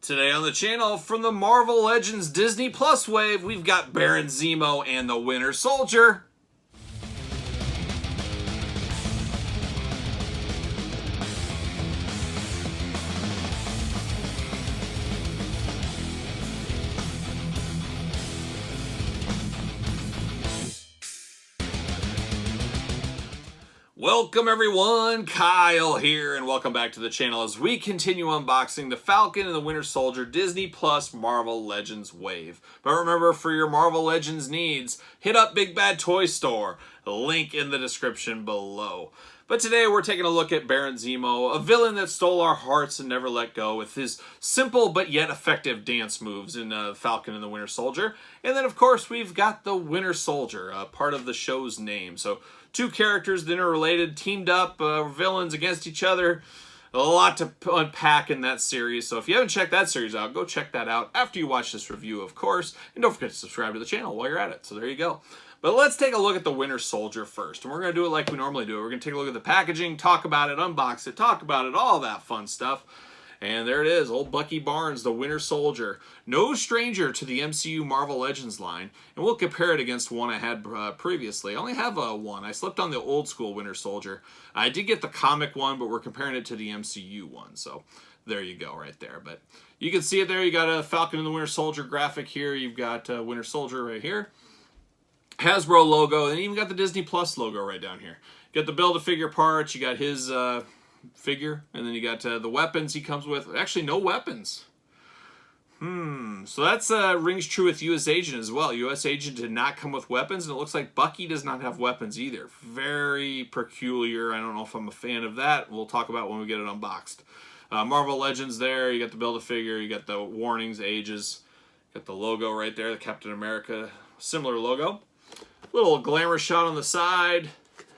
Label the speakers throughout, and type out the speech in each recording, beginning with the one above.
Speaker 1: Today on the channel, from the Marvel Legends Disney Plus wave, we've got Baron Zemo and the Winter Soldier. Welcome everyone, Kyle here, and welcome back to the channel as we continue unboxing the Falcon and the Winter Soldier Disney Plus Marvel Legends wave. But remember, for your Marvel Legends needs, hit up Big Bad Toy Store, link in the description below. But today we're taking a look at Baron Zemo, a villain that stole our hearts and never let go with his simple but yet effective dance moves in Falcon and the Winter Soldier. And then of course we've got the Winter Soldier, part of the show's name. So two characters that are related, teamed up, villains against each other. A lot to unpack in that series. So if you haven't checked that series out, go check that out after you watch this review, of course. And don't forget to subscribe to the channel while you're at it. So there you go. But let's take a look at the Winter Soldier first. And we're going to do it like we normally do. We're going to take a look at the packaging, talk about it, unbox it, talk about it, all that fun stuff. And there it is, old Bucky Barnes, the Winter Soldier. No stranger to the MCU Marvel Legends line. And we'll compare it against one I had previously. I only have one. I slipped on the old school Winter Soldier. I did get the comic one, but we're comparing it to the MCU one. So there you go right there. But you can see it there. You got a Falcon and the Winter Soldier graphic here. You've got Winter Soldier right here. Hasbro logo, and even got the Disney Plus logo right down here. You got the Build-A-Figure parts, you got his figure, and then you got the weapons he comes with. Actually, no weapons. So that's rings true with U.S. Agent as well. U.S. Agent did not come with weapons, and it looks like Bucky does not have weapons either. Very peculiar. I don't know if I'm a fan of that. We'll talk about when we get it unboxed. Marvel Legends there. You got the Build-A-Figure. You got the warnings, ages. Got the logo right there, the Captain America similar logo. Little glamour shot on the side,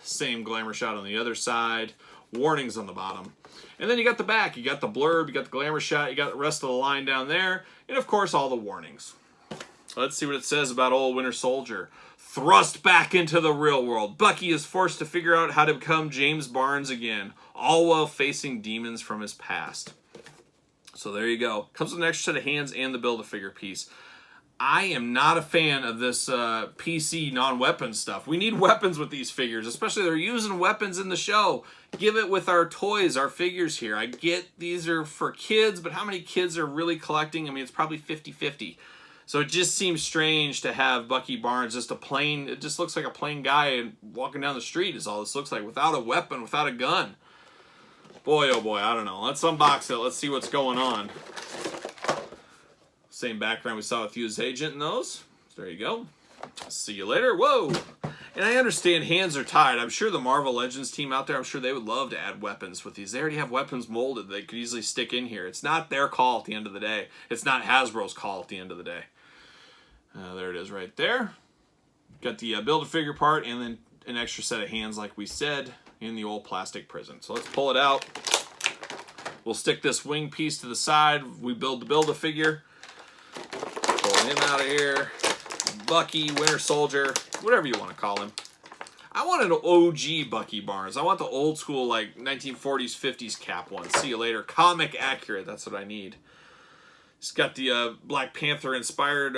Speaker 1: same glamour shot on the other side, warnings on the bottom. And then you got the back, you got the blurb, you got the glamour shot, you got the rest of the line down there, and of course all the warnings. Let's see what it says about old Winter Soldier. Thrust back into the real world, Bucky is forced to figure out how to become James Barnes again, all while facing demons from his past. So there you go. Comes with an extra set of hands and the Build-A-Figure piece. I am not a fan of this PC non-weapon stuff. We need weapons with these figures, especially they're using weapons in the show. Give it with our toys, our figures here. I get these are for kids, but how many kids are really collecting? I mean, it's probably 50-50. So it just seems strange to have Bucky Barnes just a plain, it just looks like a plain guy and walking down the street is all this looks like, without a weapon, without a gun. Boy, oh boy, I don't know. Let's unbox it. Let's see what's going on. Same background we saw with U.S. Agent in those. There you go. See you later. Whoa! And I understand hands are tied. I'm sure the Marvel Legends team out there, I'm sure they would love to add weapons with these. They already have weapons molded. They could easily stick in here. It's not their call at the end of the day. It's not Hasbro's call at the end of the day. There it is right there. Got the Build-A-Figure part and then an extra set of hands like we said in the old plastic prison. So let's pull it out. We'll stick this wing piece to the side. We build the Build-A-Figure. Pull him out of here. Bucky, Winter Soldier, whatever you want to call him. I want an OG Bucky Barnes. I want the old school, like, 1940s, 50s cap one. See you later. Comic accurate. That's what I need. He's got the Black Panther-inspired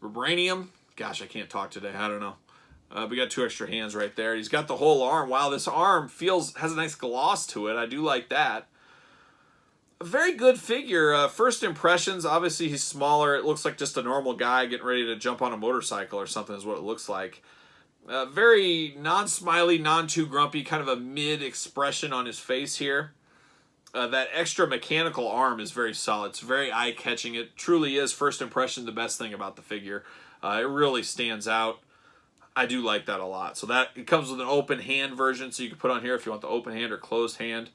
Speaker 1: vibranium. Gosh, I can't talk today. I don't know. We got two extra hands right there. He's got the whole arm. Wow, this arm has a nice gloss to it. I do like that. A very good figure. First impressions, obviously he's smaller. It looks like just a normal guy getting ready to jump on a motorcycle or something is what it looks like. Very non-smiley, non-too-grumpy, kind of a mid-expression on his face here. That extra mechanical arm is very solid. It's very eye-catching. It truly is, first impression, the best thing about the figure. It really stands out. I do like that a lot. So that it comes with an open hand version, so you can put on here if you want the open hand or closed hand.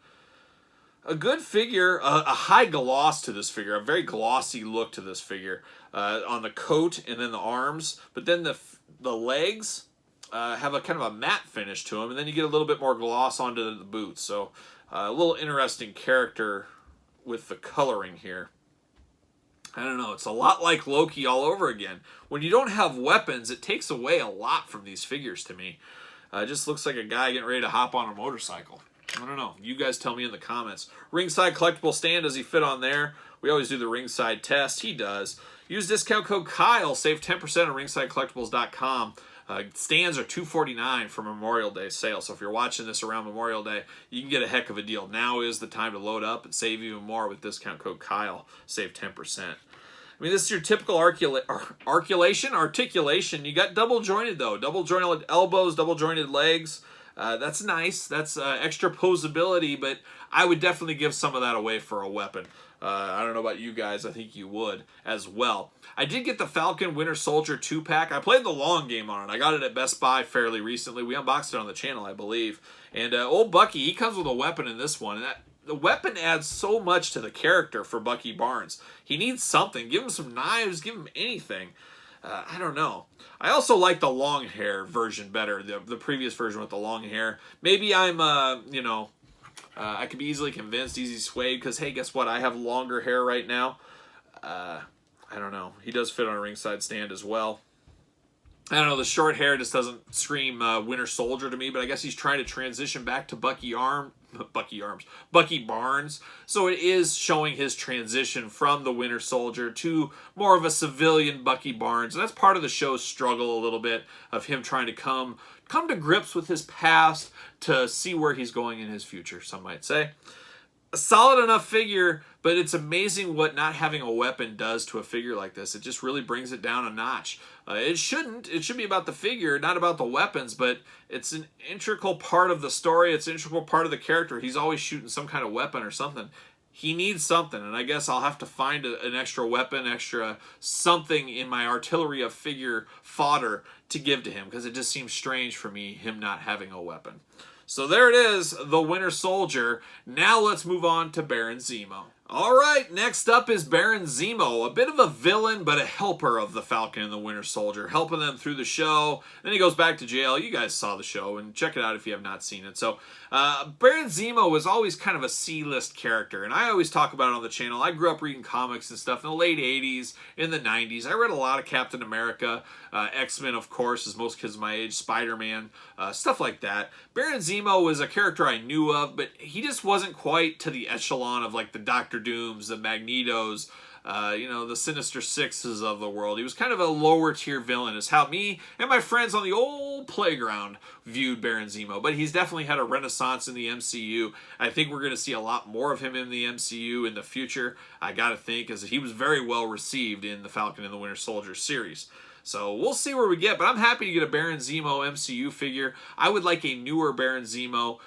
Speaker 1: A good figure, a high gloss to this figure, a very glossy look to this figure on the coat and then the arms. But then the legs have a kind of a matte finish to them, and then you get a little bit more gloss onto the boots. So a little interesting character with the coloring here. I don't know, it's a lot like Loki all over again. When you don't have weapons, it takes away a lot from these figures to me. It just looks like a guy getting ready to hop on a motorcycle. I don't know. You guys tell me in the comments. Ringside collectible stand, does he fit on there? We always do the ringside test. He does. Use discount code Kyle. Save 10% on ringsidecollectibles.com. Stands are $249 for Memorial Day sale. So if you're watching this around Memorial Day, you can get a heck of a deal. Now is the time to load up and save even more with discount code Kyle. Save 10%. I mean, this is your typical articulation. You got double jointed though. Double jointed elbows, double jointed legs. That's nice. That's extra posability, but I would definitely give some of that away for a weapon. I don't know about you guys. I think you would as well. I did get the Falcon Winter Soldier 2-pack. I played the long game on it. I got it at Best Buy fairly recently. We unboxed it on the channel, I believe. And old Bucky, he comes with a weapon in this one. And the weapon adds so much to the character for Bucky Barnes. He needs something. Give him some knives. Give him anything. I don't know. I also like the long hair version better. The previous version with the long hair. Maybe I'm, I could be easily convinced, easy swayed, because, hey, guess what? I have longer hair right now. I don't know. He does fit on a ringside stand as well. I don't know. The short hair just doesn't scream Winter Soldier to me, but I guess he's trying to transition back to Bucky Barnes. So it is showing his transition from the Winter Soldier to more of a civilian Bucky Barnes. And that's part of the show's struggle a little bit of him trying to come to grips with his past to see where he's going in his future, some might say. A solid enough figure, but it's amazing what not having a weapon does to a figure like this. It just really brings it down a notch. It shouldn't. It should be about the figure, not about the weapons, but it's an integral part of the story. It's an integral part of the character. He's always shooting some kind of weapon or something. He needs something, and I guess I'll have to find an extra weapon, extra something in my artillery of figure fodder to give to him, because it just seems strange for me, him not having a weapon. So there it is, the Winter Soldier. Now let's move on to Baron Zemo. All right, next up is Baron Zemo, a bit of a villain, but a helper of the Falcon and the Winter Soldier, helping them through the show. Then he goes back to jail. You guys saw the show, and check it out if you have not seen it. So Baron Zemo was always kind of a C-list character, and I always talk about it on the channel. I grew up reading comics and stuff in the late 80s, in the 90s. I read a lot of Captain America, X-Men, of course, as most kids my age, Spider-Man, stuff like that. Baron Zemo was a character I knew of, but he just wasn't quite to the echelon of like the Doctor Dooms, the Magnetos, the Sinister Sixes of the world. He was kind of a lower tier villain, is how me and my friends on the old playground viewed Baron Zemo. But he's definitely had a renaissance in the MCU. I think we're going to see a lot more of him in the MCU in the future. I got to think, as he was very well received in the Falcon and the Winter Soldier series. So we'll see where we get, but I'm happy to get a Baron Zemo MCU figure. I would like a newer Baron Zemo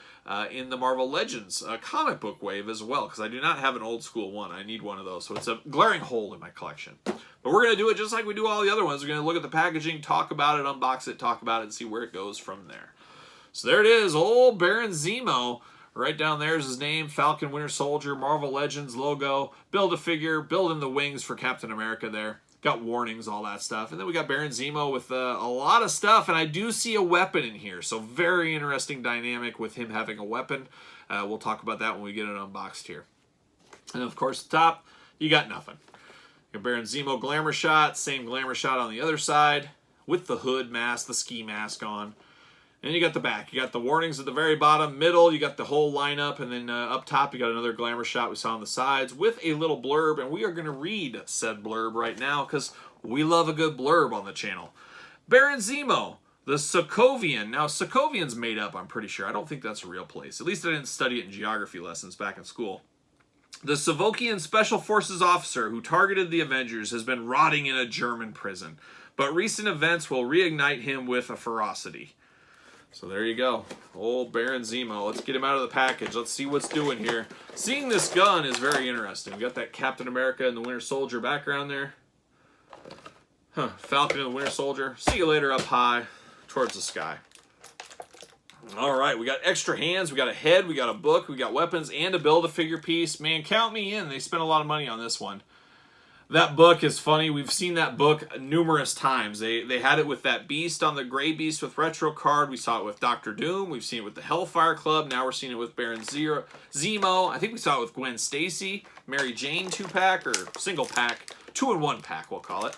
Speaker 1: in the Marvel Legends comic book wave as well, because I do not have an old school one. I need one of those, so it's a glaring hole in my collection. But we're going to do it just like we do all the other ones. We're going to look at the packaging, talk about it, unbox it, talk about it, and see where it goes from there. So there it is, old Baron Zemo. Right down there is his name, Falcon Winter Soldier, Marvel Legends logo, Build-A-Figure, building the wings for Captain America there. Got warnings, all that stuff. And then we got Baron Zemo with a lot of stuff. And I do see a weapon in here. So very interesting dynamic with him having a weapon. We'll talk about that when we get it unboxed here. And of course, the top, you got nothing. You got Baron Zemo glamour shot. Same glamour shot on the other side. With the hood mask, the ski mask on. And you got the back. You got the warnings at the very bottom. Middle, you got the whole lineup. And then up top, you got another glamour shot we saw on the sides with a little blurb. And we are going to read said blurb right now because we love a good blurb on the channel. Baron Zemo, the Sokovian. Now, Sokovian's made up, I'm pretty sure. I don't think that's a real place. At least I didn't study it in geography lessons back in school. The Sokovian Special Forces officer who targeted the Avengers has been rotting in a German prison. But recent events will reignite him with a ferocity. So there you go. Old Baron Zemo. Let's get him out of the package. Let's see what's doing here. Seeing this gun is very interesting. We got that Captain America and the Winter Soldier background there. Falcon and the Winter Soldier. See you later up high towards the sky. All right, we got extra hands. We got a head. We got a book. We got weapons and a Build-A-Figure piece. Man, count me in. They spent a lot of money on this one. That book is funny. We've seen that book numerous times. They had it with that Beast on the Gray Beast with Retro Card. We saw it with Doctor Doom. We've seen it with the Hellfire Club. Now we're seeing it with Baron Zemo. I think we saw it with Gwen Stacy, Mary Jane 2-pack or single pack, 2-in-1 pack we'll call it.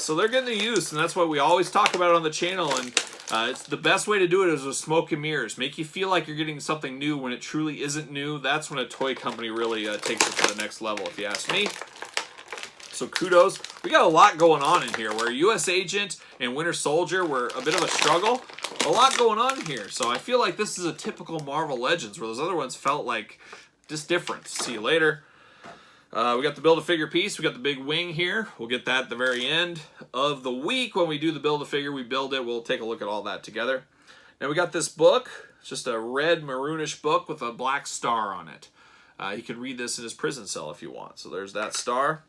Speaker 1: So they're getting the use, and that's why we always talk about it on the channel. And It's the best way to do it is with smoke and mirrors. Make you feel like you're getting something new when it truly isn't new. That's when a toy company really takes it to the next level, if you ask me. So kudos. We got a lot going on in here where U.S. Agent and Winter Soldier were a bit of a struggle. A lot going on here. So I feel like this is a typical Marvel Legends where those other ones felt like just different. See you later. We got the Build-A-Figure piece. We got the big wing here. We'll get that at the very end of the week. When we do the Build-A-Figure, we build it. We'll take a look at all that together. Now we got this book. It's just a red maroonish book with a black star on it. You can read this in his prison cell if you want. So there's that star.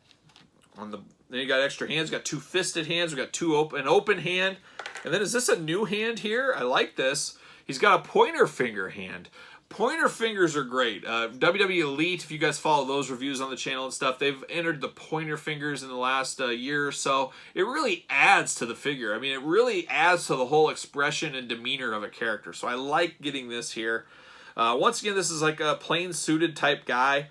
Speaker 1: Then you got extra hands. We got two fisted hands. We got an open hand. And then is this a new hand here? I like this. He's got a pointer finger hand. Pointer fingers are great. WWE Elite, if you guys follow those reviews on the channel and stuff, they've entered the pointer fingers in the last year or so. It really adds to the figure. I mean, it really adds to the whole expression and demeanor of a character. So I like getting this here. Once again, this is like a plain suited type guy.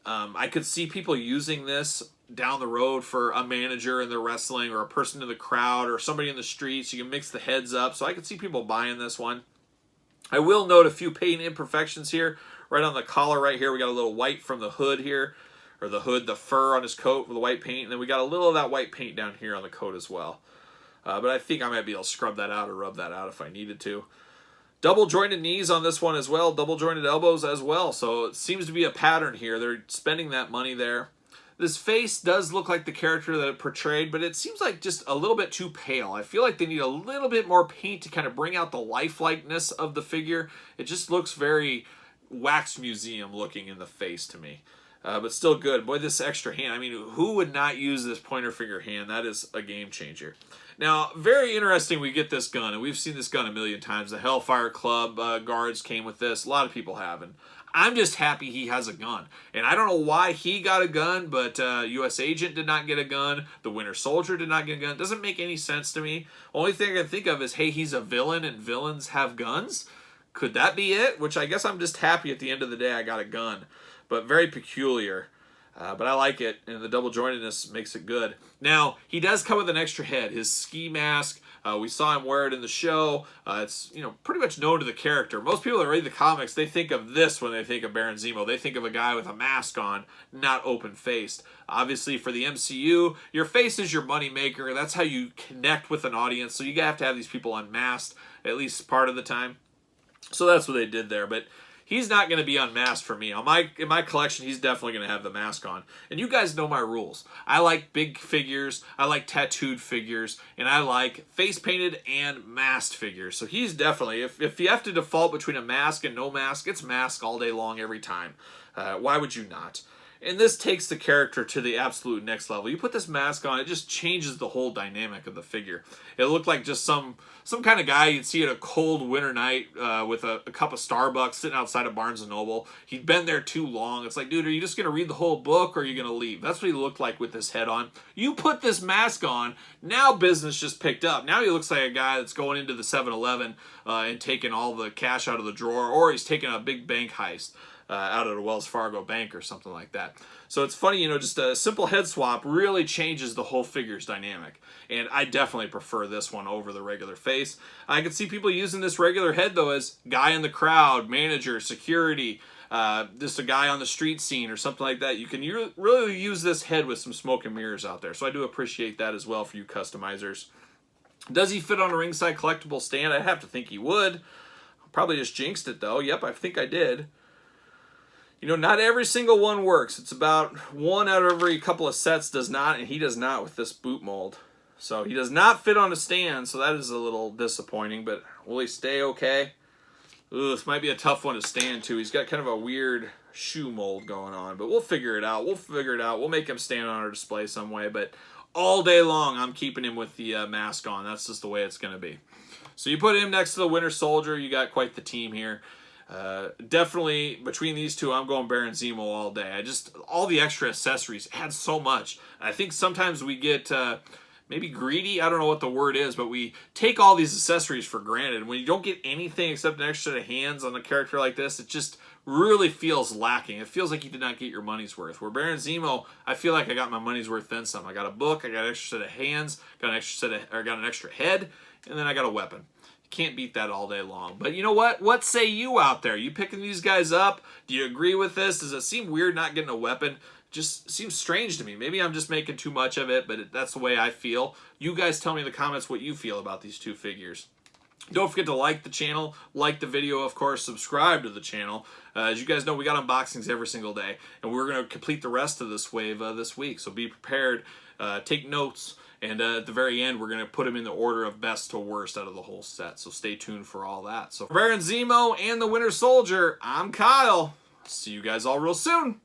Speaker 1: I could see people using this down the road for a manager in the wrestling or a person in the crowd or somebody in the streets. You can mix the heads up. So I could see people buying this one. I will note a few paint imperfections here. Right on the collar right here, we got a little white from the hood here. Or the hood, the fur on his coat with the white paint. And then we got a little of that white paint down here on the coat as well. But I think I might be able to scrub that out or rub that out if I needed to. Double jointed knees on this one as well. Double jointed elbows as well. So it seems to be a pattern here. They're spending that money there. This face does look like the character that it portrayed, but it seems like just a little bit too pale. I feel like they need a little bit more paint to kind of bring out the lifelikeness of the figure. It just looks very wax museum looking in the face to me. But still good. Boy, this extra hand. I mean, who would not use this pointer finger hand? That is a game changer. Now, very interesting we get this gun, and we've seen this gun a million times. The Hellfire Club guards came with this. A lot of people have, and I'm just happy he has a gun. And I don't know why he got a gun, but U.S. Agent did not get a gun. The Winter Soldier did not get a gun. It doesn't make any sense to me. Only thing I can think of is, hey, he's a villain and villains have guns? Could that be it? Which I guess I'm just happy at the end of the day I got a gun. But very peculiar. But I like it, and the double jointedness makes it good. Now, he does come with an extra head. His ski mask, we saw him wear it in the show. It's pretty much known to the character. Most people that read the comics, they think of this when they think of Baron Zemo. They think of a guy with a mask on, not open-faced. Obviously, for the MCU, your face is your moneymaker. That's how you connect with an audience. So you have to have these people unmasked at least part of the time. So that's what they did there. But he's not going to be unmasked for me. In my collection, he's definitely going to have the mask on. And you guys know my rules. I like big figures, I like tattooed figures, and I like face-painted and masked figures. So he's definitely, if you have to default between a mask and no mask, it's mask all day long every time. Why would you not? And this takes the character to the absolute next level. You put this mask on, it just changes the whole dynamic of the figure. It looked like just some kind of guy you'd see at a cold winter night with a cup of Starbucks sitting outside of Barnes & Noble. He'd been there too long. It's like, dude, are you just going to read the whole book or are you going to leave? That's what he looked like with this head on. You put this mask on, now business just picked up. Now he looks like a guy that's going into the 7-Eleven and taking all the cash out of the drawer, or he's taking a big bank heist out of a Wells Fargo bank or something like that. So it's funny, just a simple head swap really changes the whole figure's dynamic. And I definitely prefer this one over the regular face. I can see people using this regular head, though, as guy in the crowd, manager, security, just a guy on the street scene or something like that. You can really use this head with some smoke and mirrors out there. So I do appreciate that as well for you customizers. Does he fit on a ringside collectible stand? I have to think he would. Probably just jinxed it, though. Yep, I think I did. Not every single one works. It's about one out of every couple of sets does not, and he does not with this boot mold. So he does not fit on a stand, so that is a little disappointing, but will he stay okay? Ooh, this might be a tough one to stand to. He's got kind of a weird shoe mold going on, but we'll figure it out. We'll make him stand on our display some way, but all day long I'm keeping him with the mask on. That's just the way it's going to be. So you put him next to the Winter Soldier, you got quite the team here. Definitely between these two, I'm going Baron Zemo all day. All the extra accessories add so much. I think sometimes we get maybe greedy. I don't know what the word is, but we take all these accessories for granted. When you don't get anything except an extra set of hands on a character like this, it just really feels lacking. It feels like you did not get your money's worth. Where Baron Zemo, I feel like I got my money's worth then some. I got a book, I got an extra set of hands, got an extra head, and then I got a weapon. Can't beat that all day long. But you know what? What say you out there? You picking these guys up? Do you agree with this? Does it seem weird not getting a weapon? Just seems strange to me. Maybe I'm just making too much of it, but that's the way I feel. You guys tell me in the comments what you feel about these two figures. Don't forget to like the channel, like the video, of course, subscribe to the channel. As you guys know, we got unboxings every single day, and we're going to complete the rest of this wave this week, so be prepared, take notes, and at the very end, we're going to put them in the order of best to worst out of the whole set, so stay tuned for all that. So for Baron Zemo and the Winter Soldier, I'm Kyle. See you guys all real soon.